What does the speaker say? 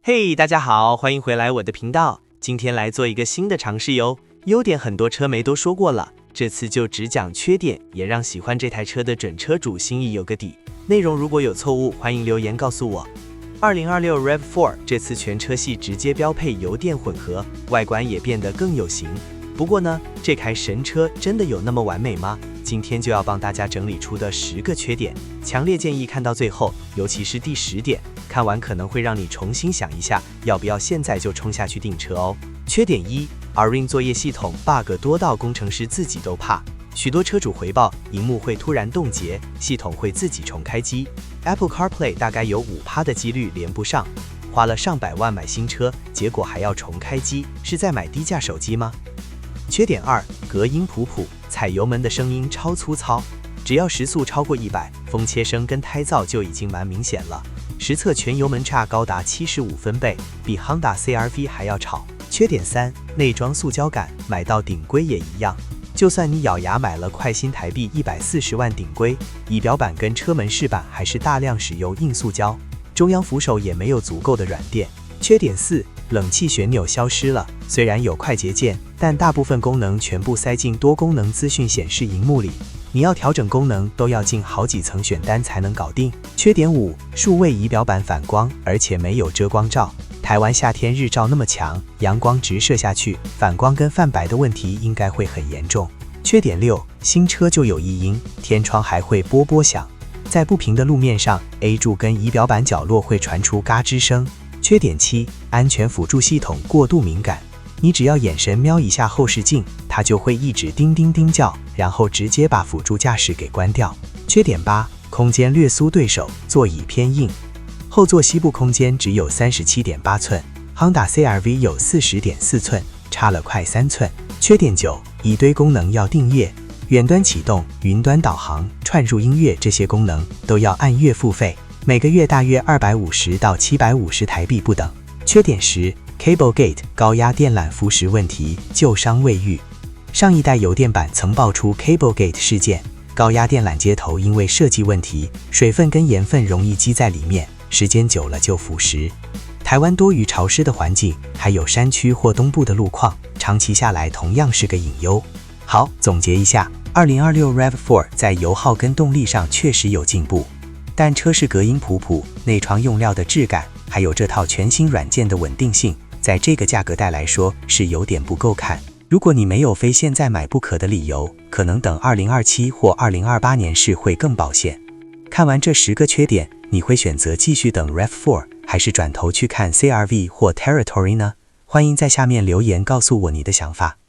嘿，大家好，欢迎回来我的频道。今天来做一个新的尝试哟。优点很多车媒都说过了，这次就只讲缺点，也让喜欢这台车的准车主心里有个底。内容如果有错误，欢迎留言告诉我。2026 RAV4 这次全车系直接标配油电混合，外观也变得更有型。不过呢，这台神车真的有那么完美吗？今天就要帮大家整理出的10个缺点，强烈建议看到最后，尤其是第10点，看完可能会让你重新想一下，要不要现在就冲下去订车哦。缺点1 ，Orin 作业系统 bug 多到工程师自己都怕，许多车主回报，萤幕会突然冻结，系统会自己重开机。Apple CarPlay 大概有5%的几率连不上，花了上百万买新车，结果还要重开机，是在买低价手机吗？缺点2，隔音普普，踩油门的声音超粗糙，只要时速超过100，风切声跟胎噪就已经蛮明显了。实测全油门差高达75分贝，比 Honda CR-V 还要吵。缺点3，内装塑胶感，买到顶规也一样。就算你咬牙买了快新台币140万顶规，仪表板跟车门饰板还是大量使用硬塑胶，中央扶手也没有足够的软垫。缺点4，冷气旋钮消失了，虽然有快捷键，但大部分功能全部塞进多功能资讯显示萤幕里，你要调整功能都要进好几层选单才能搞定。缺点5，数位仪表板反光，而且没有遮光罩。台湾夏天日照那么强，阳光直射下去，反光跟泛白的问题应该会很严重。缺点6，新车就有异音，天窗还会啵啵响，在不平的路面上 ，A 柱跟仪表板角落会传出嘎吱声。缺点7，安全辅助系统过度敏感，你只要眼神瞄一下后视镜，它就会一直叮叮叮叫，然后直接把辅助驾驶给关掉。缺点8，空间略输对手，座椅偏硬，后座膝部空间只有37.8寸 ，Honda CR-V 有40.4寸，差了快3寸。缺点9，一堆功能要订阅，远端启动、云端导航、串入音乐这些功能都要按月付费。每个月大约250到750台币不等。缺点10 ，Cablegate 高压电缆腐蚀问题，旧伤未愈。上一代油电版曾爆出 Cablegate 事件，高压电缆接头因为设计问题，水分跟盐分容易积在里面，时间久了就腐蚀。台湾多雨潮湿的环境，还有山区或东部的路况，长期下来同样是个隐忧。好，总结一下，2026 RAV4 在油耗跟动力上确实有进步。但车是隔音普普，内窗用料的质感，还有这套全新软件的稳定性，在这个价格带来说是有点不够看。如果你没有非现在买不可的理由，可能等2027或2028年试会更保险。看完这10个缺点，你会选择继续等 RAV4， 还是转头去看 CR-V 或 Territory 呢？欢迎在下面留言告诉我你的想法。